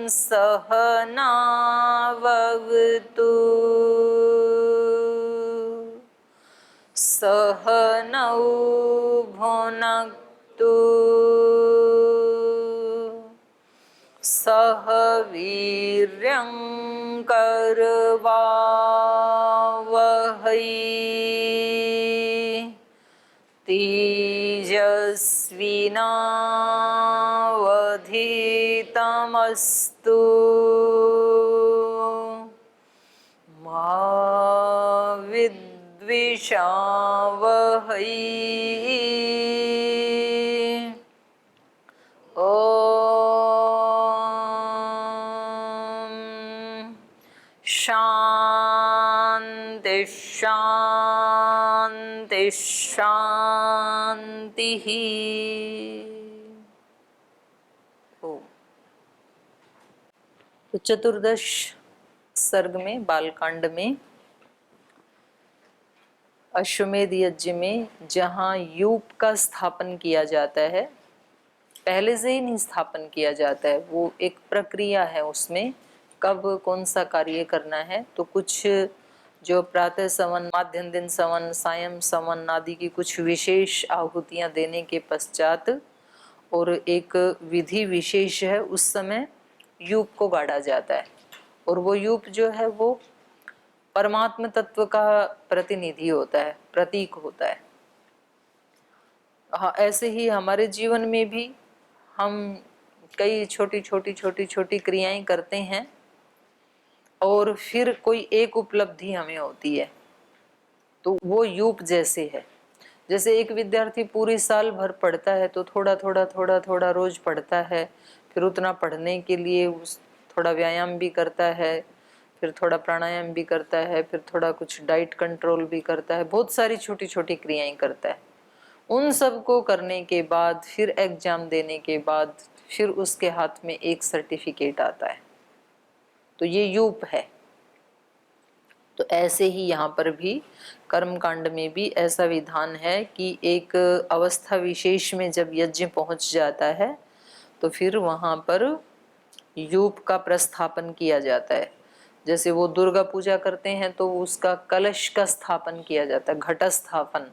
सहनावतु सहनौ भुनक्तु सह वीर्यं करवावहै तेजस्विनावधीतमस्तु मा विद्विषावहै। शांति शांति शांति। ओम। तो चतुर्दश सर्ग में, बालकांड में, अश्वमेध यज्ञ में जहाँ यूप का स्थापन किया जाता है, पहले से ही नहीं स्थापन किया जाता है, वो एक प्रक्रिया है, उसमें कब कौन सा कार्य करना है। तो कुछ जो प्रातः सवन, माध्याह्न दिन सवन, सायं सवन आदि की कुछ विशेष आहुतियां देने के पश्चात और एक विधि विशेष है, उस समय यूप को गाड़ा जाता है। और वो यूप जो है वो परमात्म तत्व का प्रतिनिधि होता है, प्रतीक होता है। हाँ, ऐसे ही हमारे जीवन में भी हम कई छोटी छोटी क्रियाएं करते हैं और फिर कोई एक उपलब्धि हमें होती है, तो वो यूप जैसे है। जैसे एक विद्यार्थी पूरी साल भर पढ़ता है तो थोड़ा रोज पढ़ता है, फिर उतना पढ़ने के लिए थोड़ा व्यायाम भी करता है, फिर थोड़ा प्राणायाम भी करता है, फिर थोड़ा कुछ डाइट कंट्रोल भी करता है, बहुत सारी छोटी छोटी क्रियाएं करता है। उन सब को करने के बाद फिर एग्जाम देने के बाद फिर उसके हाथ में एक सर्टिफिकेट आता है, तो ये यूप है। तो ऐसे ही यहाँ पर भी कर्मकांड में भी ऐसा विधान है कि एक अवस्था विशेष में जब यज्ञ पहुंच जाता है तो फिर वहाँ पर यूप का प्रस्थापन किया जाता है। जैसे वो दुर्गा पूजा करते हैं तो उसका कलश का स्थापन किया जाता है, घट स्थापन।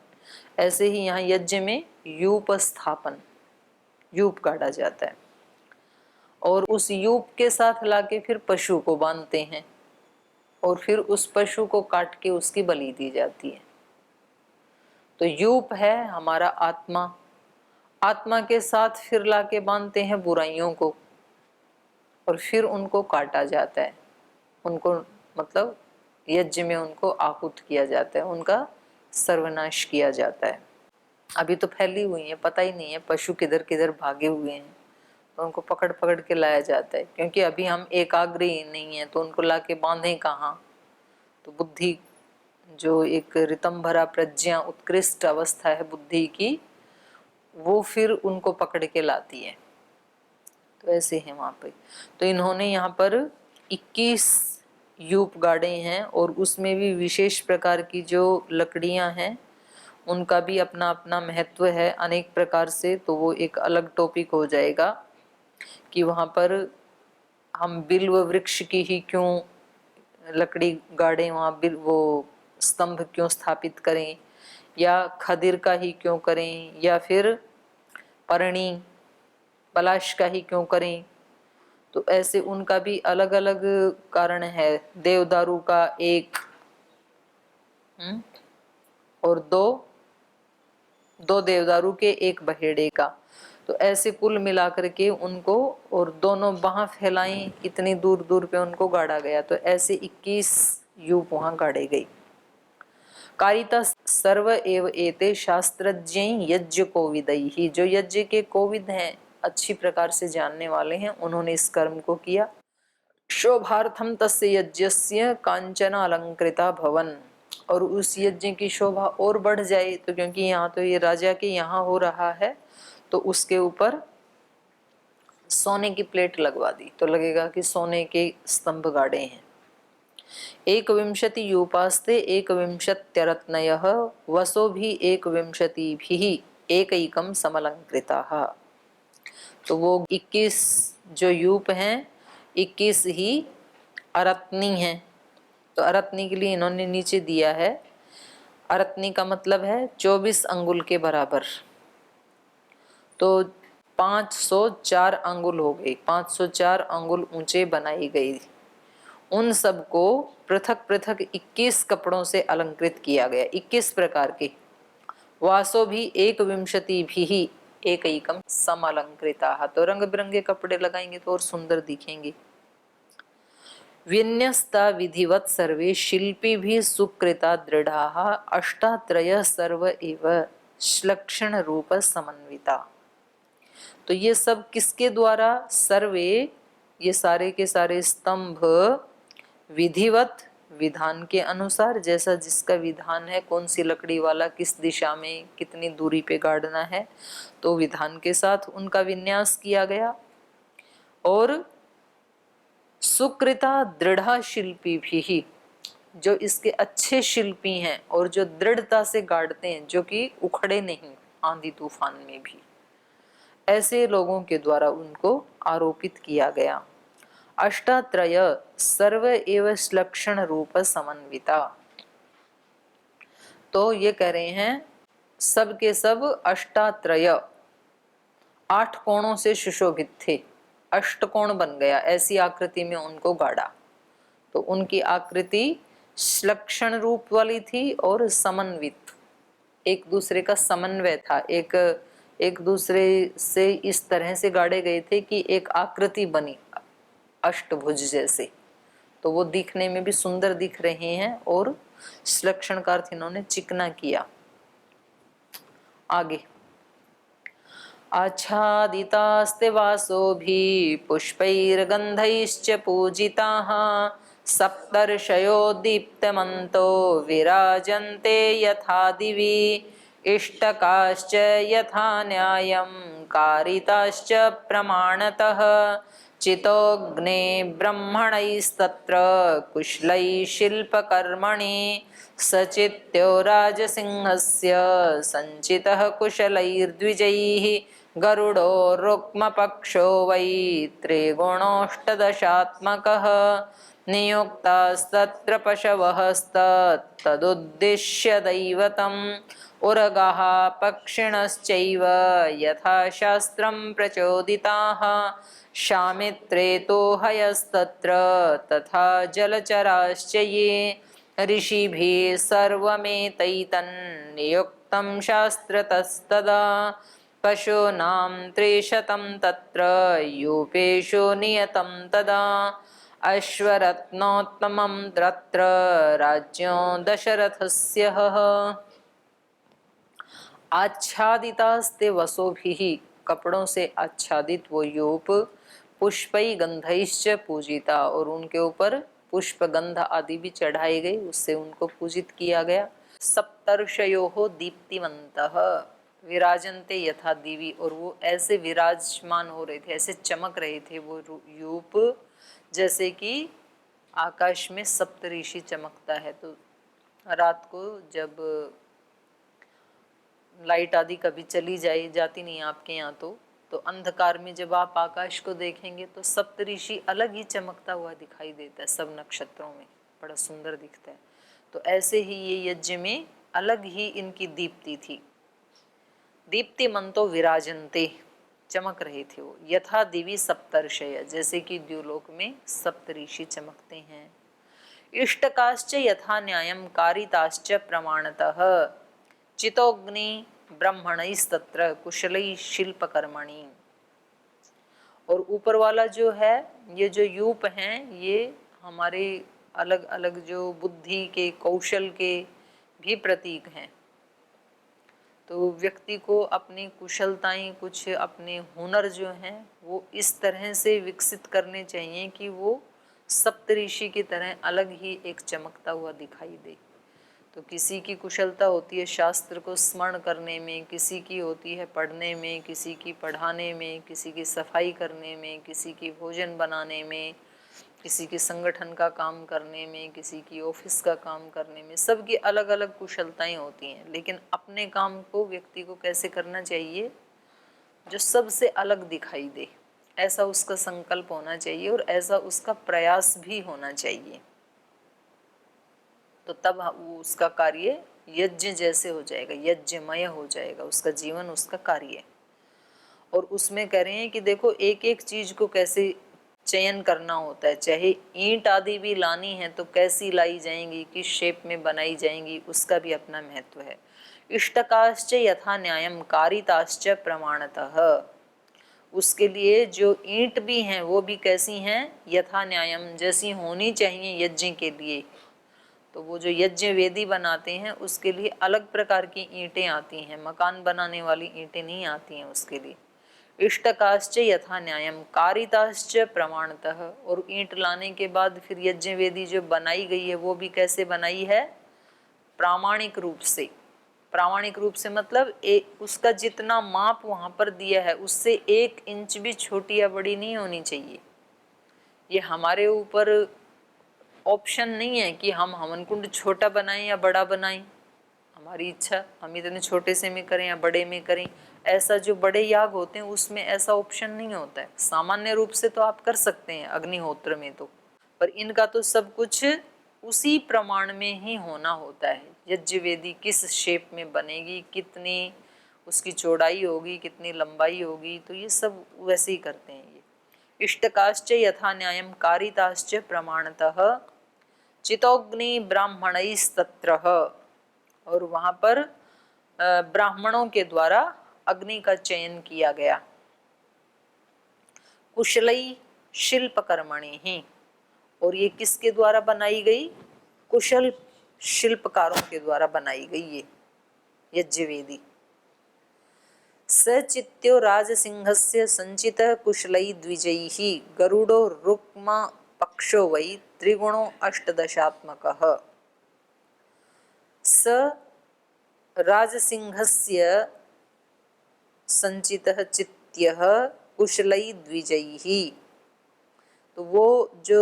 ऐसे ही यहाँ यज्ञ में यूप स्थापन, यूप काटा जाता है और उस यूप के साथ लाके फिर पशु को बांधते हैं और फिर उस पशु को काट के उसकी बलि दी जाती है। तो यूप है हमारा आत्मा, आत्मा के साथ फिर लाके बांधते हैं बुराइयों को और फिर उनको काटा जाता है, उनको मतलब यज्ञ में उनको आहुत किया जाता है, उनका सर्वनाश किया जाता है। अभी तो फैली हुई है, पता ही नहीं है पशु किधर किधर भागे हुए हैं, तो उनको पकड़ पकड़ के लाया जाता है, क्योंकि अभी हम एकाग्र ही नहीं है, तो उनको लाके बांधें कहाँ। तो बुद्धि जो एक रितम भरा प्रज्ञा उत्कृष्ट अवस्था है बुद्धि की, वो फिर उनको पकड़ के लाती है। तो ऐसे हैं वहाँ पे। तो इन्होंने यहाँ पर 21 यूप गाड़े हैं और उसमें भी विशेष प्रकार की जो लकड़ियाँ हैं उनका भी अपना अपना महत्व है अनेक प्रकार से। तो वो एक अलग टॉपिक हो जाएगा कि वहाँ पर हम बिल्व वृक्ष की ही क्यों लकड़ी गाड़े, वहाँ वो स्तंभ क्यों स्थापित करें, या खदिर का ही क्यों करें, या फिर परणी पलाश का ही क्यों करें। तो ऐसे उनका भी अलग अलग कारण है। देवदारू का एक और दो देवदारू के एक बहेड़े का, तो ऐसे कुल मिलाकर के उनको, और दोनों बाह फैलाई इतनी दूर दूर पे उनको गाड़ा गया। तो ऐसे 21 यूप वहां गाड़े गई। कारिता सर्व एव एते शास्त्रज्ञ यज्ञ कोविदई, जो यज्ञ के कोविद हैं, अच्छी प्रकार से जानने वाले हैं, उन्होंने इस कर्म को किया। शोभार्थम तस्य यज्ञस्य कांचन अलंकृता भवन, और उस यज्ञ की शोभा और बढ़ जाए, तो क्योंकि यहाँ तो ये राजा के यहाँ हो रहा है, तो उसके ऊपर सोने की प्लेट लगवा दी, तो लगेगा कि सोने के स्तंभ गाड़े हैं। 21 यूपास्ते 21 वसो भी 21 एकैकम समलंकृता। तो वो 21 जो यूप हैं 21 ही अरत्नी है। तो अरत्नी के लिए इन्होंने नीचे दिया है, अरत्नी का मतलब है 24 अंगुल के बराबर। तो 504 अंगुल हो गई, 504 अंगुल ऊंचे बनाई गई। उन सबको पृथक पृथक 21 कपड़ों से अलंकृत किया गया, 21 प्रकार के। वासो भी एक विंशति भी ही एक एकम समलंकृता। तो रंग बिरंगे कपड़े लगाएंगे तो और सुंदर दिखेंगे। विन्यस्ता विधिवत सर्वे शिल्पी भी सुकृता दृढ़ा अष्टात्रय सर्व एव श्लक्षण रूप समन्विता। तो ये सब किसके द्वारा? सर्वे, ये सारे के सारे स्तंभ विधिवत, विधान के अनुसार, जैसा जिसका विधान है, कौन सी लकड़ी वाला किस दिशा में कितनी दूरी पे गाड़ना है, तो विधान के साथ उनका विन्यास किया गया। और सुकृता दृढ़ शिल्पी भी ही, जो इसके अच्छे शिल्पी हैं और जो दृढ़ता से गाड़ते हैं, जो कि उखड़े नहीं आंधी तूफान में भी, ऐसे लोगों के द्वारा उनको आरोपित किया गया। अष्टात्रय सर्व एव श्लक्षण रूप समन्विता। तो ये कह रहे हैं सब के सब अष्टात्रय 8 कोणों से सुशोभित थे, अष्टकोण बन गया, ऐसी आकृति में उनको गाड़ा। तो उनकी आकृति श्लक्षण रूप वाली थी और समन्वित, एक दूसरे का समन्वय था, एक दूसरे से इस तरह से गाड़े गए थे कि एक आकृति बनी अष्टभुज जैसे। तो वो दिखने में भी सुंदर दिख रहे हैं और श्लक्षण का अर्थ इन्होंने चिकना किया। आगे, आच्छादितास्ते वासोभिः पुष्पैर्गन्धैश्च पूजिताः सप्तर्षयो दीप्तमन्तो विराजन्ते यथा दिवि इष्टकाश्च यथा न्यायं कारिताश्च प्रमाणतः चितोऽग्ने ब्रह्मणैस्तत्र कुशलैः शिल्पकर्मणि सचित्यो राजसिंहस्य सञ्चितः कुशलैर्द्विजैः गरुडो रुक्मपक्षो वै त्रिगुणोऽष्टदशात्मकः नियुक्तास्तत्र पशवस्तदुद्दिश्य दैवतम् उरगाः पक्षिणश्चैव यथा शास्त्रं प्रचोदिताः शामित्रे तो हयस्तत्र तथा जलचराश्च ये ऋषिभिः सर्वमेतैतन्नियुक्तं शास्त्रतस्तदा पशूनां 300 तत्र यूपेषु नियतं तदा अश्वरत्नोत्तमं तत्र राज्ञो दशरथस्य आच्छादितास्ते वसोभिः, कपड़ों से आच्छादित वो यूप, पुष्पै गंधैश्च पूजिता, और उनके ऊपर पुष्प गंध आदि भी चढ़ाई गई, उससे उनको पूजित किया गया। सप्तर्षयो दीप्तिमन्तः विराजन्ते यथा दिवि, और वो ऐसे विराजमान हो रहे थे, ऐसे चमक रहे थे वो यूप, जैसे कि आकाश में सप्तऋषि चमकता है। तो रात को जब लाइट आदि कभी चली जाती नहीं आपके यहाँ, तो अंधकार में जब आप आकाश को देखेंगे तो सप्तऋषि अलग ही चमकता हुआ दिखाई देता है, सब नक्षत्रों में बड़ा सुंदर दिखता है। तो ऐसे ही ये यज्ञ में अलग ही इनकी दीप्ति थी। दीप्तिमन्तो विराजन्ते, चमक रहे थे वो, यथा दिवि सप्तर्षय, जैसे कि द्युलोक में सप्तऋषि चमकते हैं। इष्टकाश्च यथा न्यायं कारिताश्च प्रमाणतः चितोग्नि ब्रह्मणैस्तत्र कुशलै शिल्पकर्मणि। और ऊपर वाला जो है, ये जो यूप हैं, ये हमारे अलग अलग जो बुद्धि के, कौशल के भी प्रतीक हैं। तो व्यक्ति को अपनी कुशलताएं, कुछ अपने हुनर जो हैं, वो इस तरह से विकसित करने चाहिए कि वो सप्तऋषि की तरह अलग ही एक चमकता हुआ दिखाई दे। तो किसी की कुशलता होती है शास्त्र को स्मरण करने में, किसी की होती है पढ़ने में, किसी की पढ़ाने में, किसी की सफाई करने में, किसी की भोजन बनाने में, किसी की संगठन का काम करने में, किसी की ऑफिस का काम करने में। सबकी अलग अलग कुशलताएं होती हैं, लेकिन अपने काम को व्यक्ति को कैसे करना चाहिए जो सबसे अलग दिखाई दे। ऐसा उसका संकल्प होना चाहिए और ऐसा उसका प्रयास भी होना चाहिए। तो तब वो उसका कार्य यज्ञ जैसे हो जाएगा, यज्ञमय हो जाएगा उसका जीवन, उसका कार्य। और उसमें कह रहे हैं कि देखो एक एक चीज को कैसे चयन करना होता है, चाहे ईंट आदि भी लानी है तो कैसी लाई जाएंगी, किस शेप में बनाई जाएंगी, उसका भी अपना महत्व है। इष्टकाश्च यथा न्यायम कारिताश्च प्रमाणतः, उसके लिए जो ईंट भी हैं वो भी कैसी हैं, यथा न्यायम, जैसी होनी चाहिए यज्ञ के लिए। तो वो जो यज्ञ वेदी बनाते हैं उसके लिए अलग प्रकार की ईंटें आती हैं, मकान बनाने वाली ईंटें नहीं आती हैं उसके लिए। इष्टकाश्च यथा न्यायम कारिताश्च प्रमाणतः, और ईंट लाने के बाद फिर यज्ञ वेदी जो बनाई गई है वो भी कैसे बनाई है, प्रामाणिक रूप से। प्रामाणिक रूप से मतलब उसका जितना माप वहां पर दिया है उससे 1 इंच भी छोटी या बड़ी नहीं होनी चाहिए। ये हमारे ऊपर ऑप्शन नहीं है कि हम हवन कुंड छोटा बनाएं या बड़ा बनाएं, हमारी इच्छा, हम इतने छोटे से में करें या बड़े में करें। ऐसा जो बड़े याग होते हैं उसमें ऐसा ऑप्शन नहीं होता है। सामान्य रूप से तो आप कर सकते हैं अग्निहोत्र में तो, पर इनका तो सब कुछ उसी प्रमाण में ही होना होता है। यज्ञ वेदी किस शेप में बनेगी, कितनी उसकी चौड़ाई होगी, कितनी लंबाई होगी, तो ये सब वैसे ही करते हैं। ये इष्टकाश्च यथा न्यायम कारिताश्च प्रमाणतः चितोग्नि ब्राह्मणैस्तत्र, और वहां पर ब्राह्मणों के द्वारा अग्नि का चयन किया गया। कुशलई शिल्पकर्मणि ही, और ये किसके द्वारा बनाई गई, कुशल शिल्पकारों के द्वारा बनाई गई ये यज्ञवेदी। सचित्यो राजसिंहस्य संचित कुशलई द्विजैः गरुडो रुक्म पक्षो वै त्रिगुणो अष्टदशात्मकः। स राजसिंहस्य संचितः चित्यः कुशलई द्विजैः, तो वो जो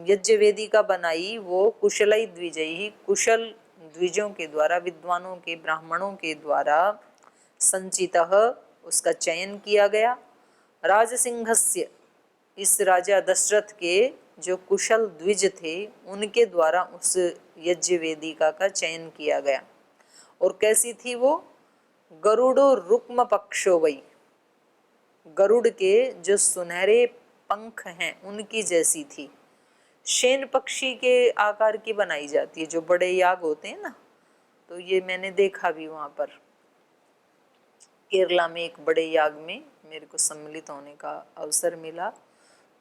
यज्ञ वेदी का बनाई वो कुशलई द्विजैः, कुशल द्विजों के द्वारा, विद्वानों के, ब्राह्मणों के द्वारा संचितः, उसका चयन किया गया। राजसिंहस्य, इस राजा दशरथ के जो कुशल द्विज थे उनके द्वारा उस यज्ञ वेदिका का चयन किया गया। और कैसी थी वो, गरुड़ो रुक्म पक्षो वै, गरुड़ के जो सुनहरे पंख हैं उनकी जैसी थी। शेन पक्षी के आकार की बनाई जाती है जो बड़े याग होते हैं ना, तो ये मैंने देखा भी वहां पर केरला में एक बड़े याग में मेरे को सम्मिलित होने का अवसर मिला।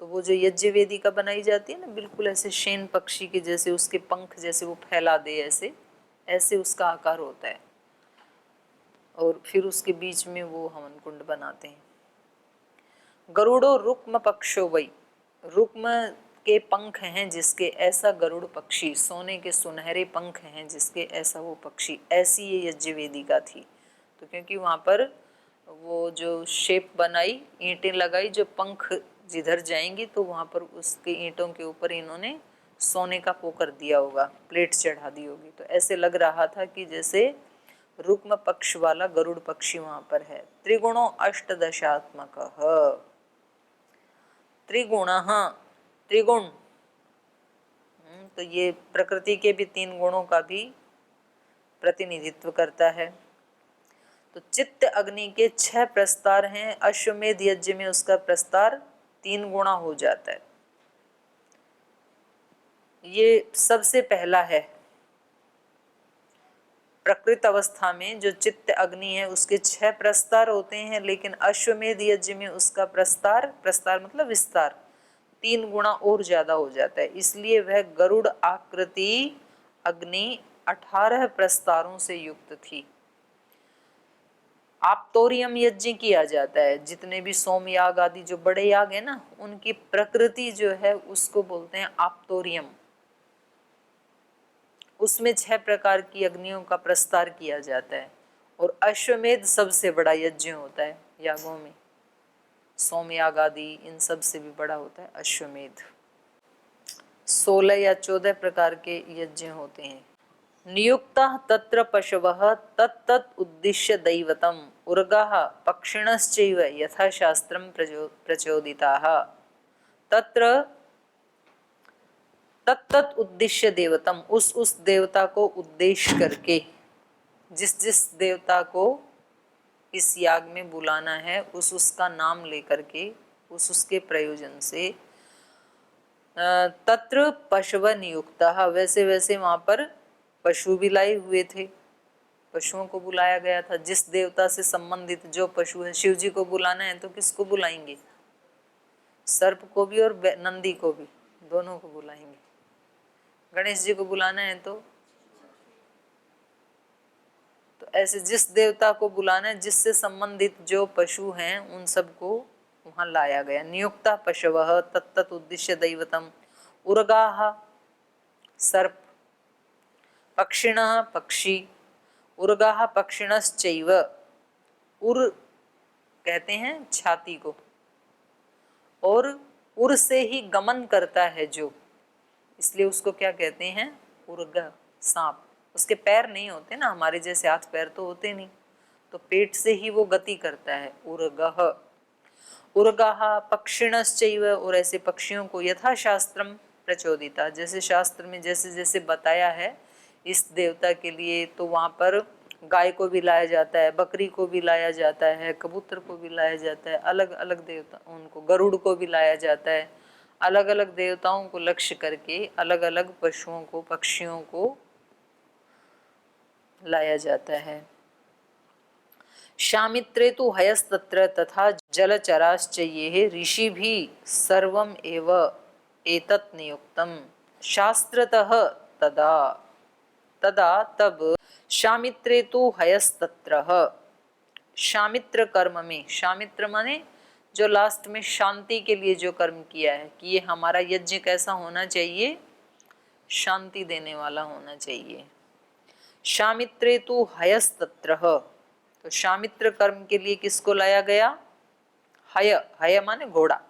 तो वो जो यज्ञ वेदिका बनाई जाती है ना, बिल्कुल ऐसे शेन पक्षी के जैसे, उसके पंख जैसे वो फैला दे, ऐसे ऐसे उसका आकार होता है। और फिर उसके बीच में वो हवन कुंड बनाते हैं। गरुड़ो रुक्म पक्षो वै, रुक्म के पंख हैं जिसके, ऐसा गरुड़ पक्षी, सोने के सुनहरे पंख हैं जिसके, ऐसा वो पक्षी, ऐसी ये यज्ञ वेदिका थी। तो क्योंकि वहाँ पर वो जो शेप बनाई, ईंटें लगाई, जो पंख जिधर जाएंगी तो वहाँ पर उसके ईंटों के ऊपर इन्होंने सोने का पोकर दिया होगा, प्लेट चढ़ा दी होगी। तो ऐसे लग रहा था कि जैसे रुक्म पक्ष वाला गरुड़ पक्षी वहाँ पर है। त्रिगुणो अष्टदशात्मकः, त्रिगुणः, त्रिगुण, तो ये प्रकृति के भी 3 गुणों का भी प्रतिनिधित्व करता है। तो चित्त अग्नि के 6 प्रस्तार हैं, अश्वमेध यज्ञ में उसका प्रस्तार 3 गुणा हो जाता है। ये सबसे पहला है। प्रकृत अवस्था में जो चित्त अग्नि है उसके 6 प्रस्तार होते हैं, लेकिन अश्वमेध यज्ञ में उसका प्रस्तार, प्रस्तार मतलब विस्तार, 3 गुणा और ज्यादा हो जाता है। इसलिए वह गरुड़ आकृति अग्नि 18 प्रस्तारों से युक्त थी। आप्तोरियम यज्ञ किया जाता है, जितने भी सोम याग आदि जो बड़े याग है ना, उनकी प्रकृति जो है उसको बोलते हैं आप्तोरियम। उसमें 6 प्रकार की अग्नियों का प्रस्तार किया जाता है। और अश्वमेध सबसे बड़ा यज्ञ होता है यागों में, सोम याग आदि इन सब से भी बड़ा होता है अश्वमेध। 16 या 14 प्रकार के यज्ञ होते हैं। नियुक्ता तत्र पशवः तत्तत् उद्दिश्य दैवतम, उर्गाः पक्षिणश्चैव यथा शास्त्रं प्रचोदिताः तत्र तत्तत् उद्देश्य देवतम, उस देवता को उद्देश्य करके, जिस जिस देवता को इस याग में बुलाना है उस उसका नाम लेकर के, उस उसके प्रयोजन से तत्र पशव नियुक्तः, वैसे वैसे वहां पर पशु भी लाए हुए थे, पशुओं को बुलाया गया था। जिस देवता से संबंधित जो पशु है, शिव जी को बुलाना है तो किसको बुलाएंगे? सर्प को भी और नंदी को भी, दोनों को बुलाएंगे। गणेश जी को बुलाना है तो ऐसे जिस देवता को बुलाना है, जिससे संबंधित जो पशु हैं उन सबको वहां लाया गया। नियुक्ता पशवः तत्तत् उद्दिश्य दैवतम, उर्गाः सर्प, पक्षिणः पक्षी, उर्गाः पक्षिणश्चैव, उर कहते हैं छाती को, और उर से ही गमन करता है जो, इसलिए उसको क्या कहते हैं? उर्ग, सांप। उसके पैर नहीं होते ना, हमारे जैसे हाथ पैर तो होते नहीं, तो पेट से ही वो गति करता है। उर्गः, उर्गाः पक्षिणश्चैव, और ऐसे पक्षियों को यथा शास्त्रम प्रचोदिता, जैसे शास्त्र में जैसे जैसे बताया है इस देवता के लिए, तो वहाँ पर गाय को भी लाया जाता है, बकरी को भी लाया जाता है, कबूतर को भी लाया जाता है, अलग अलग देवता, उनको गरुड़ को भी लाया जाता है। अलग अलग देवताओं को लक्ष्य करके अलग अलग पशुओं को, पक्षियों को लाया जाता है। शामित्रे तो हयस्तत्र तथा जलचराश्च ये ऋषि भी सर्वम एव एतत् नियुक्तम शास्त्रतः तदा तदा तब शामित्रे तो हयस्तत्र, शामित्र कर्म में, शामित्र माने जो लास्ट में शांति के लिए जो कर्म किया है कि ये हमारा यज्ञ कैसा होना चाहिए? शांति देने वाला होना चाहिए। शामित्रे तो हयस्तत्र, तो शामित्र कर्म के लिए किसको लाया गया? हय, हय माने घोड़ा,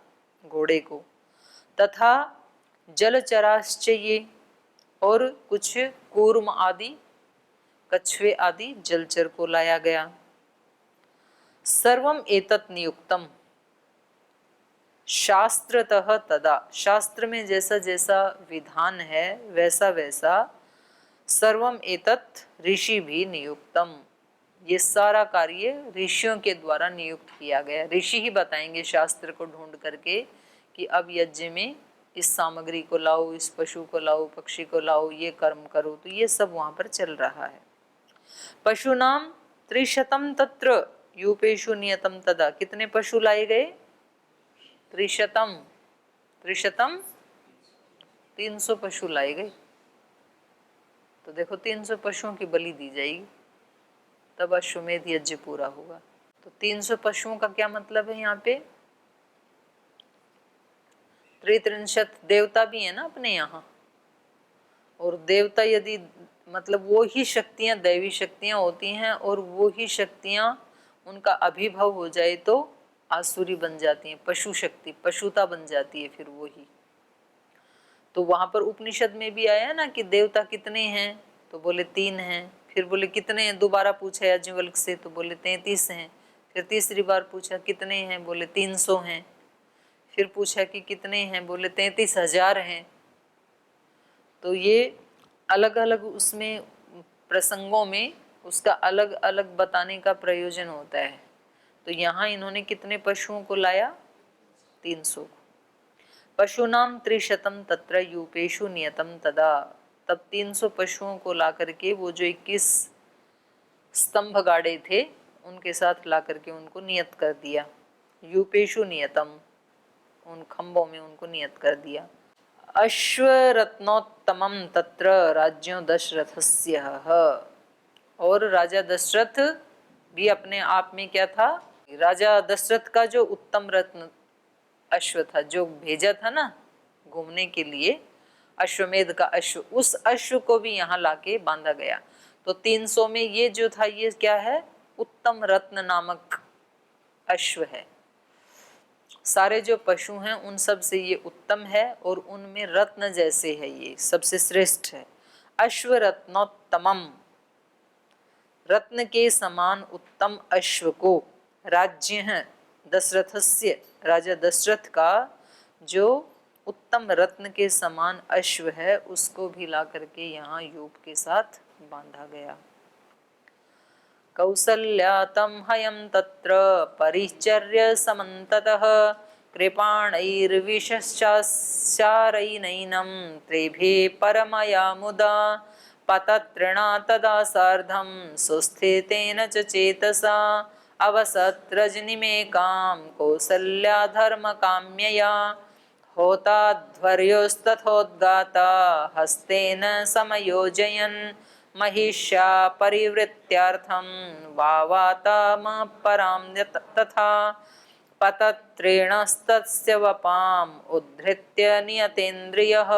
घोड़े को। तथा जलचराश्च ये, और कुछ कूर्म आदि, कछुए आदि जलचर को लाया गया। सर्वम एतत् नियुक्तम शास्त्रतः तदा, शास्त्र में जैसा जैसा विधान है वैसा वैसा सर्वम एतत् ऋषि भी नियुक्तम, ये सारा कार्य ऋषियों के द्वारा नियुक्त किया गया। ऋषि ही बताएंगे शास्त्र को ढूंढ करके कि अब यज्ञ में इस सामग्री को लाओ, इस पशु को लाओ, पक्षी को लाओ, ये कर्म करो, तो ये सब वहां पर चल रहा है। पशुनाम 300 तत्र यूपेशु नियतम तदा, कितने पशु लाए गए? 300, 300 पशु लाए गए। तो देखो 300 पशुओं की बलि दी जाएगी, तब अश्वमेध यज्ञ पूरा होगा। तो 300 पशुओं का क्या मतलब है? यहाँ पे 3 देवता भी है ना अपने यहाँ, और देवता यदि मतलब वो ही शक्तियां दैवी शक्तियां होती हैं, और वो ही शक्तियां उनका अभिभव हो जाए तो आसुरी बन जाती हैं, पशु शक्ति, पशुता बन जाती है फिर वो ही। तो वहां पर उपनिषद में भी आया ना कि देवता कितने हैं, तो बोले 3 हैं। फिर बोले कितने हैं, दोबारा पूछा याज्ञवल्क्य से, तो बोले 33 हैं। फिर तीसरी बार पूछा कितने हैं, बोले 300 हैं। फिर पूछा कि कितने हैं, बोले 33,000 हैं। तो ये अलग अलग उसमें प्रसंगों में उसका अलग अलग बताने का प्रयोजन होता है। तो यहाँ इन्होंने कितने पशुओं को लाया? 300 को। पशुनाम 300 तत्र यूपेशु नियतम तदा, तब 300 पशुओं को ला करके वो जो 21 स्तंभ गाड़े थे उनके साथ ला करके उनको नियत कर दिया। यूपेशु नियतम, उन खंभों में उनको नियत कर दिया। अश्वरत्नोत्तमम तत्र राज्यों दशरथस्य, और राजा दशरथ भी अपने आप में क्या था? राजा दशरथ का जो उत्तम रत्न अश्व था, जो भेजा था ना घूमने के लिए, अश्वमेध का अश्व, उस अश्व को भी यहाँ लाके बांधा गया। तो 300 में ये जो था ये क्या है? उत्तम रत्न नामक अश्व है। सारे जो पशु हैं उन सब से ये उत्तम है, और उनमें रत्न जैसे है, ये सबसे श्रेष्ठ है। अश्वरत्नोत्तमम, रत्न के समान उत्तम अश्व को, राज्य है दशरथस्य, राजा दशरथ का जो उत्तम रत्न के समान अश्व है उसको भी ला करके यहाँ यूप के साथ बांधा गया। कौसल्या तं हयं तत्र परिचर्य समन्ततः कृपाणैर्विशश्चारैनैनं त्रिभे परमया मुदा पततृणा तदा सार्धं सुस्थितेन च चेतसा अवसत् रजनीमेकां कौसल्या धर्मकाम्यया होताध्वर्योस्तथोद्गाता हस्तेन समयोजयन् महिष्या परिवृत्यार्थं वावातामपरां तथा पतत्रेणस्तस्य वपाम् उद्धृत्य नियतेन्द्रियः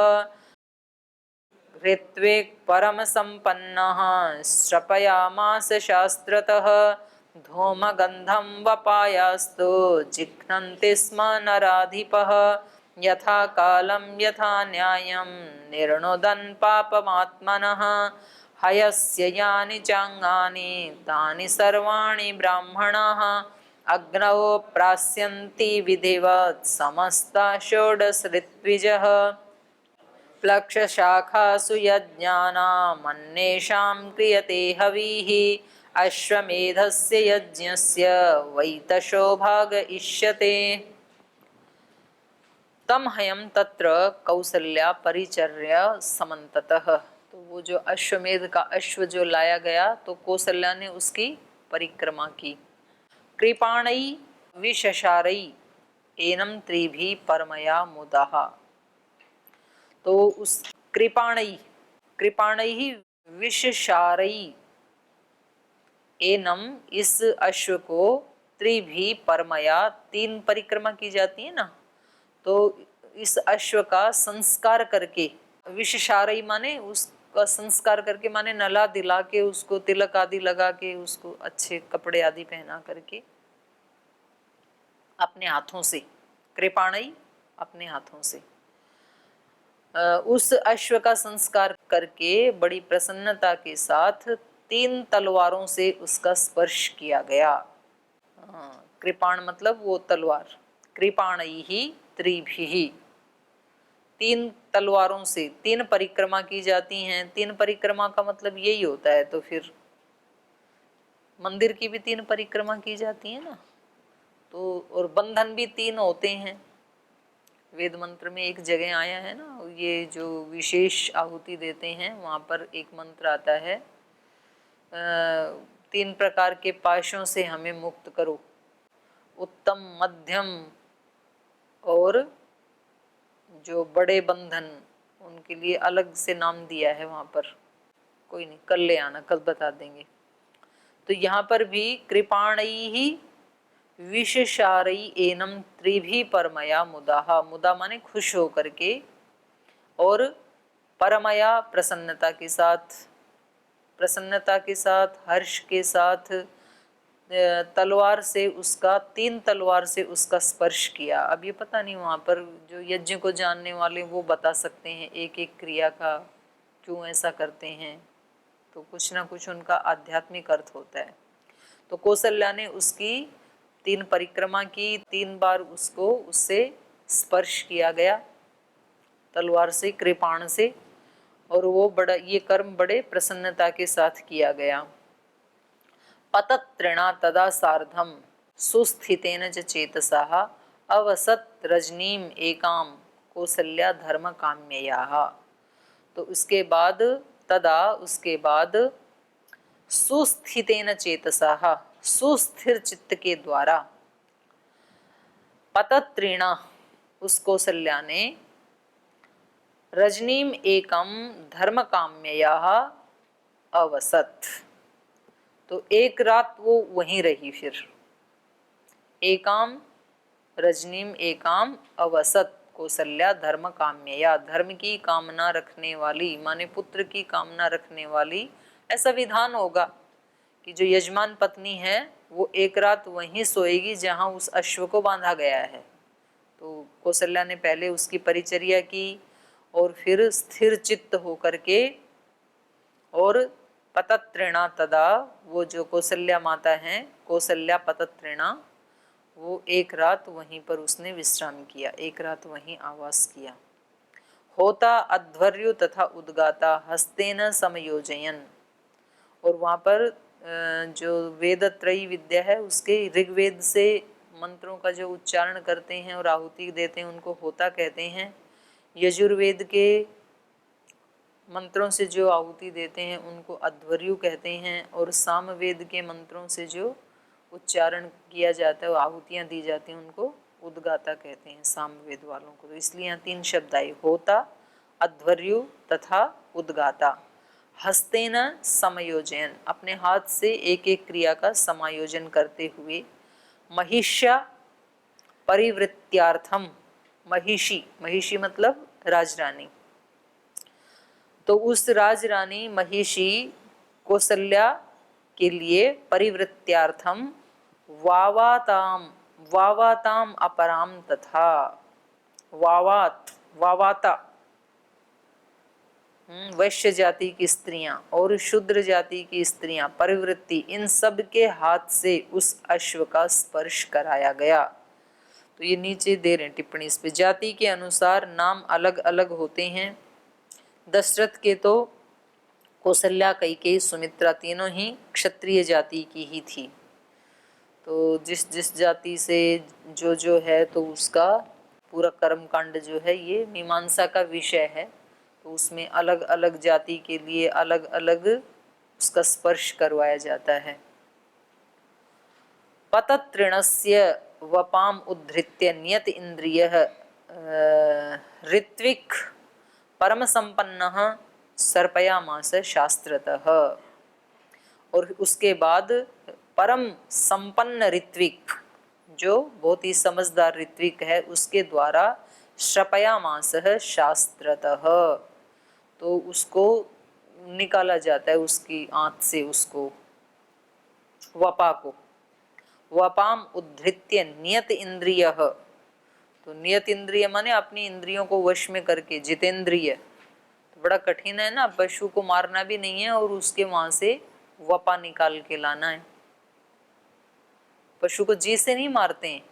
ऋत्विक् परमसम्पन्नः श्रपयामास शास्त्रतः धूमगन्धं वपायास्तु जिघ्नन्ति स्म नराधिपः यथा कालं यथा न्यायं निर्णुदन् पापमात्मनः हयस्य यानि चाङ्गानि तानि सर्वाणि ब्राह्मणाः अग्नौ प्रास्यन्ति विधिवत् समस्ता षोडश ऋत्विजः प्लक्षशाखासु यज्ञानामन्येषां क्रियते हविः अश्वमेधस्य यज्ञस्य वैतशो भागयिष्यते। तम हयम तत्र कौसल्या परिचर्य समन्ततः, तो वो जो अश्वमेध का अश्व जो लाया गया तो कौसल्या ने उसकी परिक्रमा की। कृपाणई विशशारई एनम त्रिभी परमया मुदाः, तो उस कृपाणई ही विशशारई एनम इस अश्व को त्रिभी परमया तीन परिक्रमा की जाती है ना, तो इस अश्व का संस्कार करके, विशशारई माने उसका संस्कार करके माने नला दिला के उसको तिलक आदि लगा के उसको अच्छे कपड़े आदि पहना करके अपने हाथों से, कृपाणई अपने हाथों से उस अश्व का संस्कार करके बड़ी प्रसन्नता के साथ 3 तलवारों से उसका स्पर्श किया गया। कृपाण मतलब वो तलवार, कृपाणई ही त्रिभिः 3 तलवारों से 3 परिक्रमा की जाती हैं। 3 परिक्रमा का मतलब यही होता है, तो फिर मंदिर की भी 3 परिक्रमा की जाती है ना, तो और बंधन भी 3 होते हैं। वेद मंत्र में एक जगह आया है ना, ये जो विशेष आहुति देते हैं वहाँ पर एक मंत्र आता है 3 प्रकार के पाशों से हमें मुक्त करो, उत्तम मध्यम और जो बड़े बंधन, उनके लिए अलग से नाम दिया है वहाँ पर, कोई नहीं कल ले आना, कल बता देंगे। तो यहाँ पर भी कृपाणई ही विशशारई एनम त्रिभी परमया मुदाः, मुदा माने खुश हो करके और परमया प्रसन्नता के साथ हर्ष के साथ तलवार से उसका 3 तलवार से उसका स्पर्श किया। अब ये पता नहीं वहाँ पर जो यज्ञ को जानने वाले वो बता सकते हैं एक एक क्रिया का क्यों ऐसा करते हैं, तो कुछ ना कुछ उनका आध्यात्मिक अर्थ होता है। तो कौसल्या ने उसकी 3 परिक्रमा की, 3 बार उसको उससे स्पर्श किया गया तलवार से, कृपाण से, और वो बड़ा ये कर्म बड़े प्रसन्नता के साथ किया गया। पतत्रिणा तदा सार्धम सुस्थितेन च चेतसाः अवसत् रजनीम एकाम कौसल्या धर्म काम्ययाः, तो उसके बाद तदा उसके बाद सुस्थितेन चेतसाः सुस्थिर चित्त के द्वारा, पतत्रिणा उस कौसल्या ने, रजनीम एकम धर्म काम्ययाः अवसत, तो एक रात वो वहीं रही। फिर एकाम रजनीम एकाम अवसत कौसल्या धर्म काम्यया, धर्म की कामना रखने वाली माने पुत्र की कामना रखने वाली, ऐसा विधान होगा कि जो यजमान पत्नी है वो एक रात वहीं सोएगी जहाँ उस अश्व को बांधा गया है। तो कौसल्या ने पहले उसकी परिचर्या की और फिर स्थिर चित्त होकर के और पतत्रिणा तदा, वो जो कौशल्या माता हैं, कौशल्या पतत्रिणा, वो एक रात वहीं पर उसने विश्राम किया, एक रात वहीं आवास किया। होता अध्वर्यु तथा उद्गाता हस्तेन समयोजयन, और वहाँ पर जो वेदत्रयी विद्या है उसके ऋग्वेद से मंत्रों का जो उच्चारण करते हैं और आहुति देते हैं उनको होता कहते हैं। यजुर्वेद के मंत्रों से जो आहुति देते हैं उनको अध्वर्यु कहते हैं, और सामवेद के मंत्रों से जो उच्चारण किया जाता है, आहुतियाँ दी जाती हैं, उनको उद्गाता कहते हैं सामवेद वालों को। तो इसलिए यहाँ 3 शब्द आए, होता, अध्वर्यु तथा उद्गाता। हस्तेन समयोजयन, अपने हाथ से एक एक क्रिया का समायोजन करते हुए। महिष्या परिवृत्यार्थम, महिषी, महिषी मतलब राजरानी, तो उस राजरानी महिषी कौशल्या के लिए परिवृत्यार्थम वावाताम, वावाताम अपराम तथा, वावात, वावाता वैश्य जाति की स्त्रियां और शूद्र जाति की स्त्रियां, परिवृत्ति, इन सब के हाथ से उस अश्व का स्पर्श कराया गया। तो ये नीचे दे रहे हैं टिप्पणी इस पे। जाति के अनुसार नाम अलग अलग होते हैं। दशरथ के तो कौशल्या, कैकेयी, सुमित्रा तीनों ही क्षत्रिय जाति की ही थी। तो जिस जिस जाति से जो है तो उसका पूरा कर्मकांड जो है ये मीमांसा का विषय है। तो उसमें अलग अलग जाति के लिए अलग अलग उसका स्पर्श करवाया जाता है। पतत्रिणस्य वपाम उद्धृत्य नियत इंद्रियः ऋत्विक परम संपन्नः सर्पयामास शास्त्रतः, और उसके बाद परम संपन्न ऋत्विक, जो बहुत ही समझदार ऋत्विक है, उसके द्वारा श्रपयामास शास्त्रतः, तो उसको निकाला जाता है उसकी आंत से, उसको वपा को। वपाम उद्धृत्य नियत इंद्रिय, तो नियत इंद्रिय माने अपनी इंद्रियों को वश में करके, जितेंद्रिय। तो बड़ा कठिन है ना, पशु को मारना भी नहीं है और उसके वहां से वपा निकाल के लाना है। पशु को जी से नहीं मारते हैं,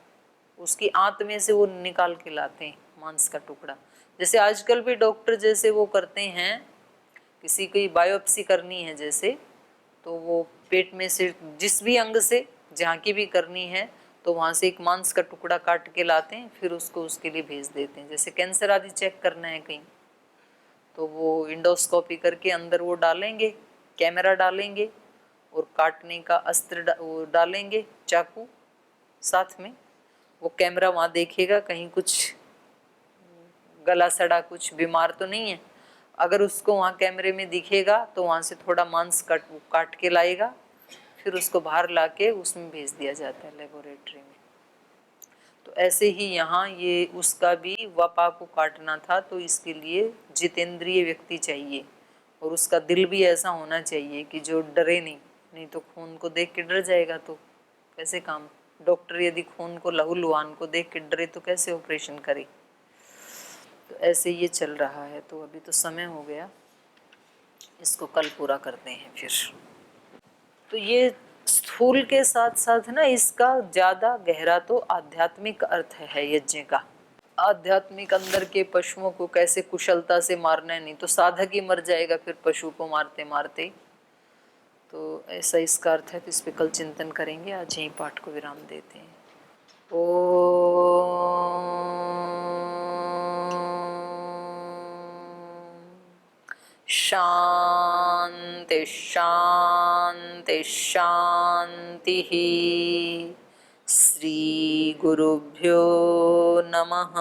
उसकी आंत में से वो निकाल के लाते हैं मांस का टुकड़ा। जैसे आजकल भी डॉक्टर जैसे वो करते हैं, किसी की बायोप्सी करनी है जैसे, तो वो पेट में से जिस भी अंग से जहाँ की भी करनी है तो वहाँ से एक मांस का टुकड़ा काट के लाते हैं, फिर उसको उसके लिए भेज देते हैं। जैसे कैंसर आदि चेक करना है कहीं, तो वो इंडोस्कोपी करके अंदर वो डालेंगे, कैमरा डालेंगे और काटने का अस्त्र वो डालेंगे, चाकू साथ में। वो कैमरा वहाँ देखेगा कहीं कुछ गला सड़ा कुछ बीमार तो नहीं है। अगर उसको वहाँ कैमरे में दिखेगा तो वहाँ से थोड़ा मांस काट के लाएगा, फिर उसको बाहर लाके उसमें भेज दिया जाता है लेबोरेटरी में। तो ऐसे ही यहाँ ये उसका भी वपा को काटना था, तो इसके लिए जितेंद्रिय व्यक्ति चाहिए, और उसका दिल भी ऐसा होना चाहिए कि जो डरे नहीं, नहीं तो खून को देख के डर जाएगा तो कैसे काम। डॉक्टर यदि खून को, लहूलुहान को देख के डरे तो कैसे ऑपरेशन करे। तो ऐसे ये चल रहा है। तो अभी तो समय हो गया, इसको कल पूरा करते हैं फिर। तो ये स्थूल के साथ साथ ना इसका ज्यादा गहरा तो आध्यात्मिक अर्थ है यज्ञ का। आध्यात्मिक अंदर के पशुओं को कैसे कुशलता से मारना है, नहीं तो साधक ही मर जाएगा फिर पशु को मारते मारते। तो ऐसा इसका अर्थ है। तो इस पे कल चिंतन करेंगे। आज यहीं पाठ को विराम देते हैं। शांति शांति शांति। श्री गुरुभ्यो नमः।